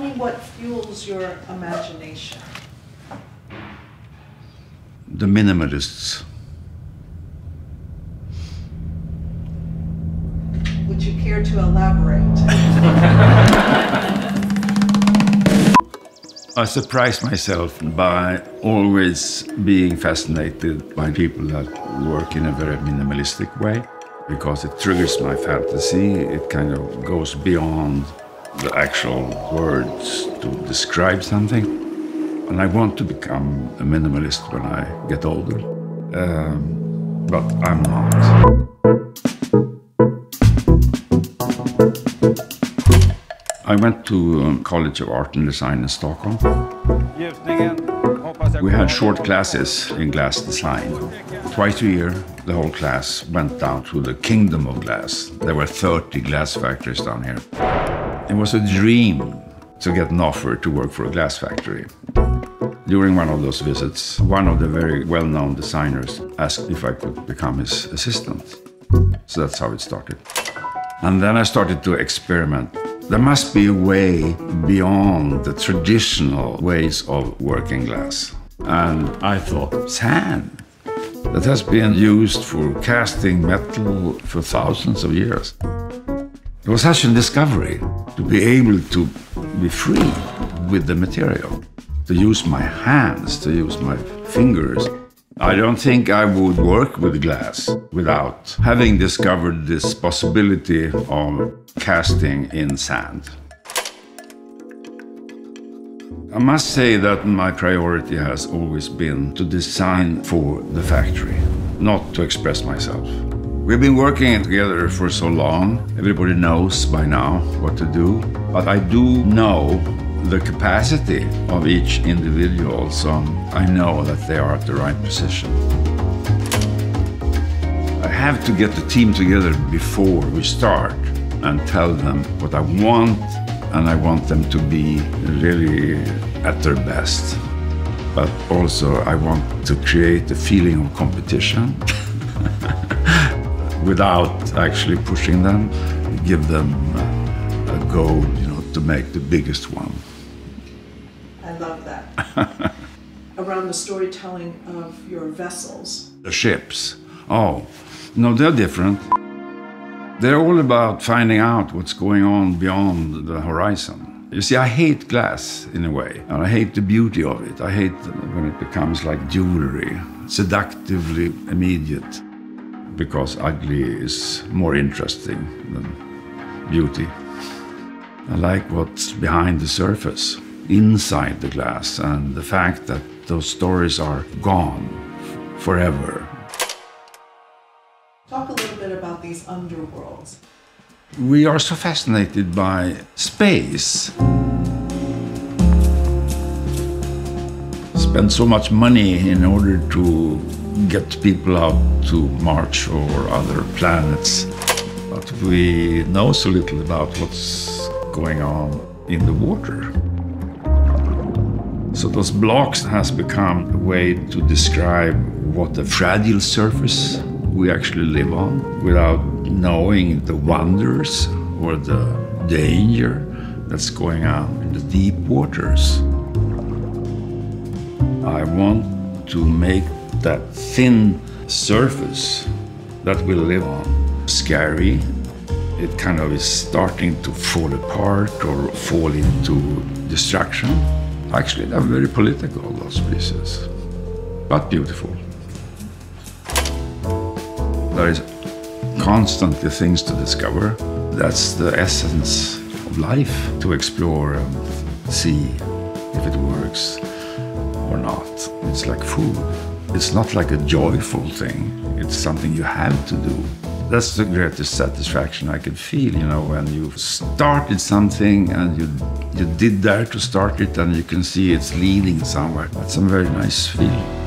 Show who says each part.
Speaker 1: me what fuels your imagination.
Speaker 2: The minimalists.
Speaker 1: Would you care to elaborate?
Speaker 2: I surprise myself by always being fascinated by people that work in a very minimalistic way, because it triggers my fantasy. It kind of goes beyond the actual words to describe something. And I want to become a minimalist when I get older, but I'm not. I went to College of Art and Design in Stockholm. We had short classes in glass design. Twice a year, the whole class went down to the kingdom of glass. There were 30 glass factories down here. It was a dream to get an offer to work for a glass factory. During one of those visits, one of the very well-known designers asked if I could become his assistant. So that's how it started. And then I started to experiment. There must be a way beyond the traditional ways of working glass. And I thought, sand, that has been used for casting metal for thousands of years. It was such a discovery to be able to be free with the material, to use my hands, to use my fingers. I don't think I would work with glass without having discovered this possibility of casting in sand. I must say that my priority has always been to design for the factory, not to express myself. We've been working together for so long, everybody knows by now what to do, but I do know the capacity of each individual, so I know that they are at the right position. I have to get the team together before we start and tell them what I want, and I want them to be really at their best. But also I want to create a feeling of competition without actually pushing them, give them a goal, to make the biggest one.
Speaker 1: I love that. Around the storytelling of your vessels.
Speaker 2: The ships. Oh, no, they're different. They're all about finding out what's going on beyond the horizon. You see, I hate glass in a way, and I hate the beauty of it. I hate when it becomes like jewelry, seductively immediate, because ugly is more interesting than beauty. I like what's behind the surface, inside the glass, and the fact that those stories are gone forever.
Speaker 1: Talk a little bit about these underworlds.
Speaker 2: We are so fascinated by space. Spend so much money in order to get people out to Mars or other planets. But we know so little about what's going on in the water. So those blocks has become a way to describe what a fragile surface we actually live on without knowing the wonders or the danger that's going on in the deep waters. I want to make that thin surface that we live on scary. It kind of is starting to fall apart or fall into destruction. Actually, they're very political, those pieces, but beautiful. There is constantly things to discover. That's the essence of life, to explore and see if it works or not. It's like food. It's not like a joyful thing. It's something you have to do. That's the greatest satisfaction I can feel, when you started something and you did dare to start it and you can see it's leading somewhere. That's a very nice feeling.